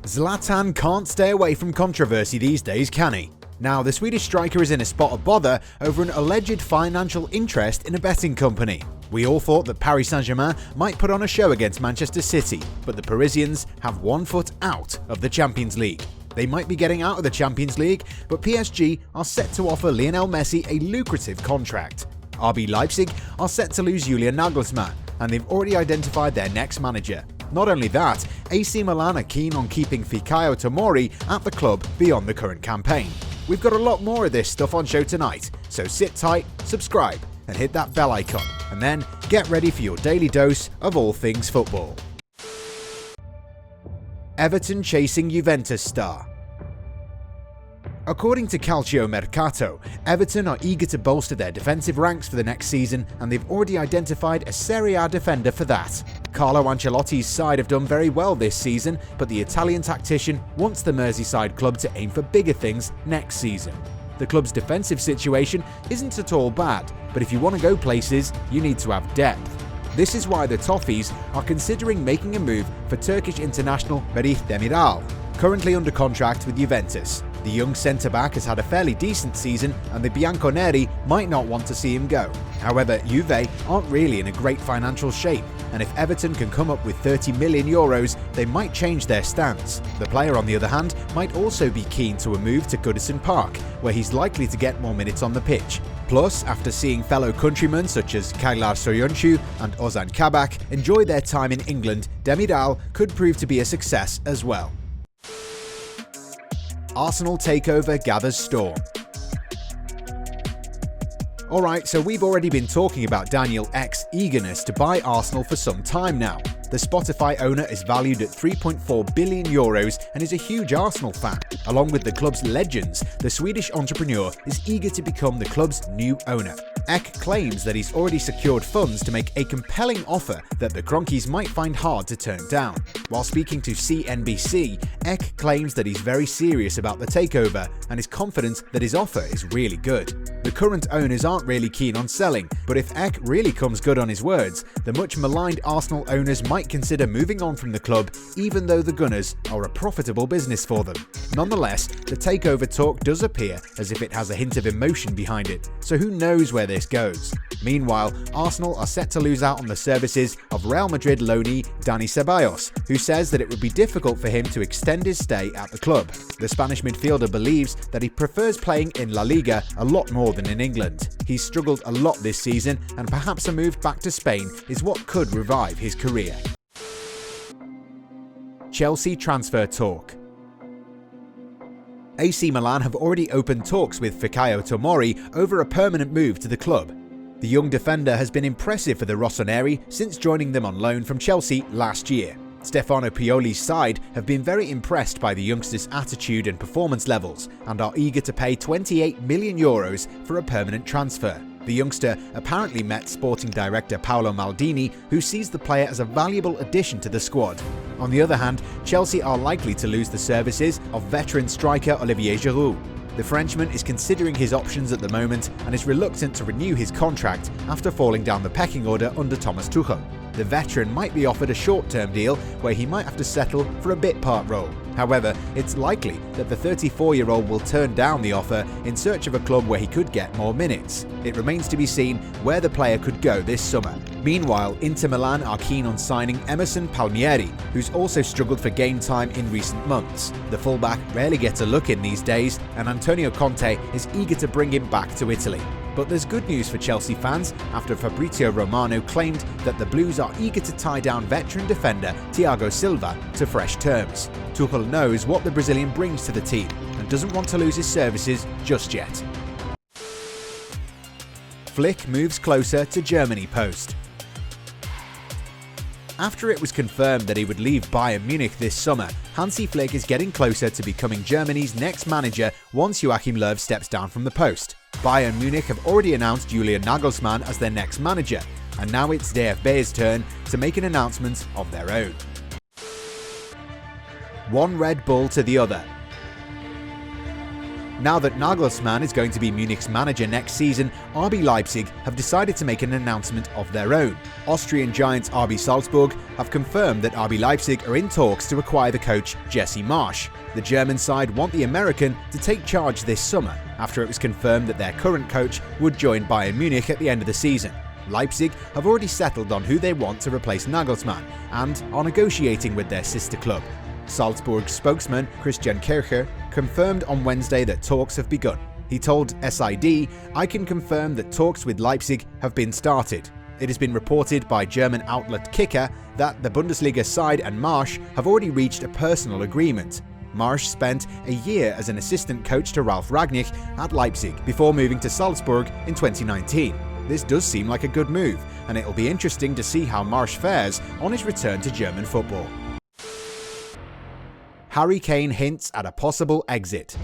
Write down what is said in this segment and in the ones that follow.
Zlatan can't stay away from controversy these days, can he? Now, the Swedish striker is in a spot of bother over an alleged financial interest in a betting company. We all thought that Paris Saint Germain might put on a show against Manchester City, but the Parisians have 1 foot out of the Champions League. They might be getting out of the Champions League, but PSG are set to offer Lionel Messi a lucrative contract. RB Leipzig are set to lose Julian Nagelsmann, and they've already identified their next manager. Not only that, AC Milan are keen on keeping Fikayo Tomori at the club beyond the current campaign. We've got a lot more of this stuff on show tonight, so sit tight, subscribe, and hit that bell icon, and then get ready for your daily dose of all things football. Everton chasing Juventus star. According to Calcio Mercato, Everton are eager to bolster their defensive ranks for the next season, and they've already identified a Serie A defender for that. Carlo Ancelotti's side have done very well this season, but the Italian tactician wants the Merseyside club to aim for bigger things next season. The club's defensive situation isn't at all bad, but if you want to go places, you need to have depth. This is why the Toffees are considering making a move for Turkish international Merih Demiral, currently under contract with Juventus. The young centre-back has had a fairly decent season, and the Bianconeri might not want to see him go. However, Juve aren't really in a great financial shape, and if Everton can come up with €30 million, they might change their stance. The player, on the other hand, might also be keen to a move to Goodison Park, where he's likely to get more minutes on the pitch. Plus, after seeing fellow countrymen such as Kaylar Soyuncu and Ozan Kabak enjoy their time in England, Demiral could prove to be a success as well. Arsenal takeover gathers storm. Alright, so we've already been talking about Daniel Ek's eagerness to buy Arsenal for some time now. The Spotify owner is valued at €3.4 billion and is a huge Arsenal fan. Along with the club's legends, the Swedish entrepreneur is eager to become the club's new owner. Ek claims that he's already secured funds to make a compelling offer that the Cronkies might find hard to turn down. While speaking to CNBC, Ek claims that he's very serious about the takeover and is confident that his offer is really good. The current owners aren't really keen on selling, but if Ek really comes good on his words, the much maligned Arsenal owners might consider moving on from the club, even though the Gunners are a profitable business for them. Nonetheless, the takeover talk does appear as if it has a hint of emotion behind it, so who knows where this goes. Meanwhile, Arsenal are set to lose out on the services of Real Madrid loanee Dani Ceballos, who says that it would be difficult for him to extend his stay at the club. The Spanish midfielder believes that he prefers playing in La Liga a lot more than in England. He's struggled a lot this season, and perhaps a move back to Spain is what could revive his career. Chelsea transfer talk. AC Milan have already opened talks with Fikayo Tomori over a permanent move to the club. The young defender has been impressive for the Rossoneri since joining them on loan from Chelsea last year. Stefano Pioli's side have been very impressed by the youngster's attitude and performance levels and are eager to pay €28 million for a permanent transfer. The youngster apparently met sporting director Paolo Maldini, who sees the player as a valuable addition to the squad. On the other hand, Chelsea are likely to lose the services of veteran striker Olivier Giroud. The Frenchman is considering his options at the moment and is reluctant to renew his contract after falling down the pecking order under Thomas Tuchel. The veteran might be offered a short-term deal where he might have to settle for a bit-part role. However, it's likely that the 34-year-old will turn down the offer in search of a club where he could get more minutes. It remains to be seen where the player could go this summer. Meanwhile, Inter Milan are keen on signing Emerson Palmieri, who's also struggled for game time in recent months. The fullback rarely gets a look in these days, and Antonio Conte is eager to bring him back to Italy. But there's good news for Chelsea fans after Fabrizio Romano claimed that the Blues are eager to tie down veteran defender Thiago Silva to fresh terms. Tuchel knows what the Brazilian brings to the team and doesn't want to lose his services just yet. Flick moves closer to Germany post. After it was confirmed that he would leave Bayern Munich this summer, Hansi Flick is getting closer to becoming Germany's next manager once Joachim Löw steps down from the post. Bayern Munich have already announced Julian Nagelsmann as their next manager, and now it's DFB's turn to make an announcement of their own. One Red Bull to the other. Now that Nagelsmann is going to be Munich's manager next season, RB Leipzig have decided to make an announcement of their own. Austrian giants RB Salzburg have confirmed that RB Leipzig are in talks to acquire the coach Jesse Marsh. The German side want the American to take charge this summer, after it was confirmed that their current coach would join Bayern Munich at the end of the season. Leipzig have already settled on who they want to replace Nagelsmann and are negotiating with their sister club. Salzburg spokesman Christian Kircher confirmed on Wednesday that talks have begun. He told SID, "I can confirm that talks with Leipzig have been started." It has been reported by German outlet Kicker that the Bundesliga side and Marsh have already reached a personal agreement. Marsh spent a year as an assistant coach to Ralf Rangnick at Leipzig before moving to Salzburg in 2019. This does seem like a good move, and it'll be interesting to see how Marsh fares on his return to German football. Harry Kane hints at a possible exit.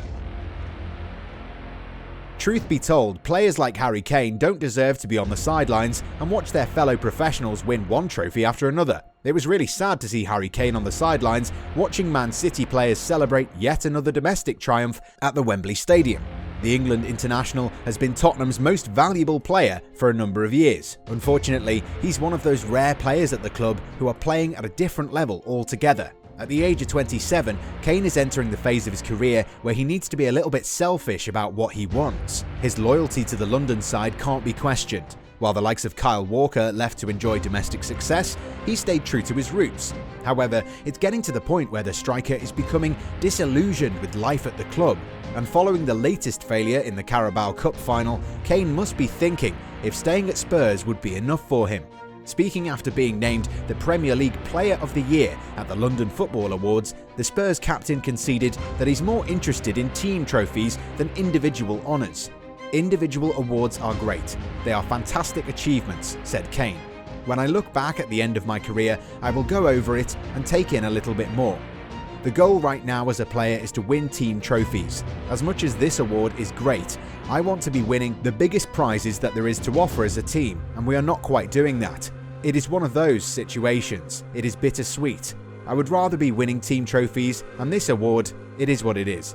Truth be told, players like Harry Kane don't deserve to be on the sidelines and watch their fellow professionals win one trophy after another. It was really sad to see Harry Kane on the sidelines watching Man City players celebrate yet another domestic triumph at the Wembley Stadium. The England international has been Tottenham's most valuable player for a number of years. Unfortunately, he's one of those rare players at the club who are playing at a different level altogether. At the age of 27, Kane is entering the phase of his career where he needs to be a little bit selfish about what he wants. His loyalty to the London side can't be questioned. While the likes of Kyle Walker left to enjoy domestic success, he stayed true to his roots. However, it's getting to the point where the striker is becoming disillusioned with life at the club, and following the latest failure in the Carabao Cup final, Kane must be thinking if staying at Spurs would be enough for him. Speaking after being named the Premier League Player of the Year at the London Football Awards, the Spurs captain conceded that he's more interested in team trophies than individual honours. "Individual awards are great. They are fantastic achievements," said Kane. "When I look back at the end of my career, I will go over it and take in a little bit more. The goal right now as a player is to win team trophies. As much as this award is great, I want to be winning the biggest prizes that there is to offer as a team, and we are not quite doing that. It is one of those situations. It is bittersweet. I would rather be winning team trophies, and this award, it is what it is."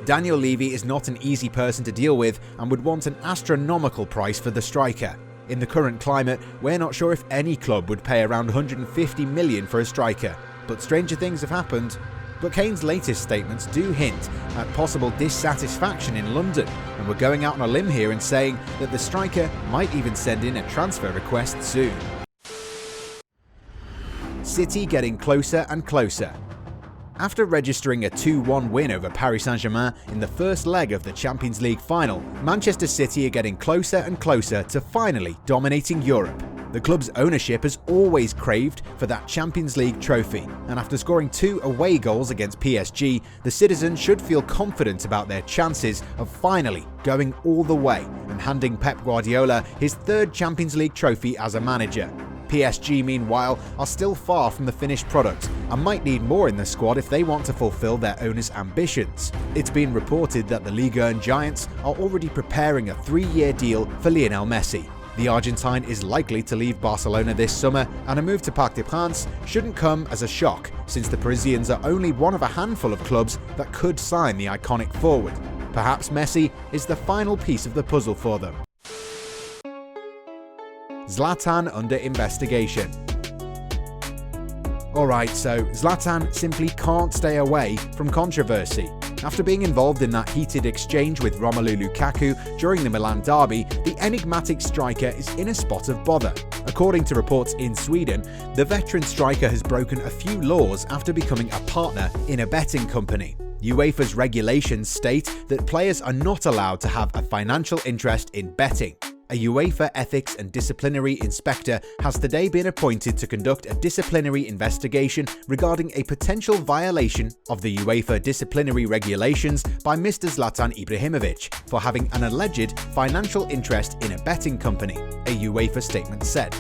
Daniel Levy is not an easy person to deal with and would want an astronomical price for the striker. In the current climate, we're not sure if any club would pay around 150 million for a striker, but stranger things have happened. But Kane's latest statements do hint at possible dissatisfaction in London, and we're going out on a limb here and saying that the striker might even send in a transfer request soon. City getting closer and closer. After registering a 2-1 win over Paris Saint Germain in the first leg of the Champions League final, Manchester City are getting closer and closer to finally dominating Europe. The club's ownership has always craved for that Champions League trophy, and after scoring 2 away goals against PSG, the citizens should feel confident about their chances of finally going all the way and handing Pep Guardiola his 3rd Champions League trophy as a manager. PSG, meanwhile, are still far from the finished product and might need more in the squad if they want to fulfill their owners' ambitions. It's been reported that the Ligue 1 giants are already preparing a 3-year deal for Lionel Messi. The Argentine is likely to leave Barcelona this summer, and a move to Parc des Princes shouldn't come as a shock, since the Parisians are only one of a handful of clubs that could sign the iconic forward. Perhaps Messi is the final piece of the puzzle for them. Zlatan under investigation. Alright, so Zlatan simply can't stay away from controversy. After being involved in that heated exchange with Romelu Lukaku during the Milan derby, the enigmatic striker is in a spot of bother. According to reports in Sweden, the veteran striker has broken a few laws after becoming a partner in a betting company. UEFA's regulations state that players are not allowed to have a financial interest in betting. A UEFA Ethics and Disciplinary Inspector has today been appointed to conduct a disciplinary investigation regarding a potential violation of the UEFA disciplinary regulations by Mr. Zlatan Ibrahimovic for having an alleged financial interest in a betting company, a UEFA statement said.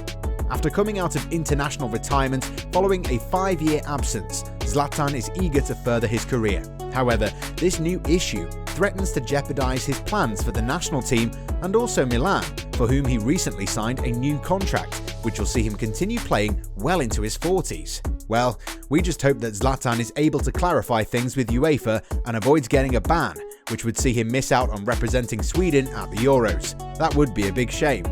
After coming out of international retirement following a 5-year absence, Zlatan is eager to further his career. However, this new issue threatens to jeopardize his plans for the national team and also Milan, for whom he recently signed a new contract, which will see him continue playing well into his 40s. Well, we just hope that Zlatan is able to clarify things with UEFA and avoids getting a ban, which would see him miss out on representing Sweden at the Euros. That would be a big shame.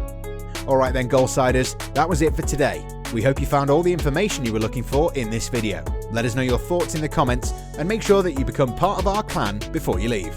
Alright then, Goalsiders, that was it for today. We hope you found all the information you were looking for in this video. Let us know your thoughts in the comments and make sure that you become part of our clan before you leave.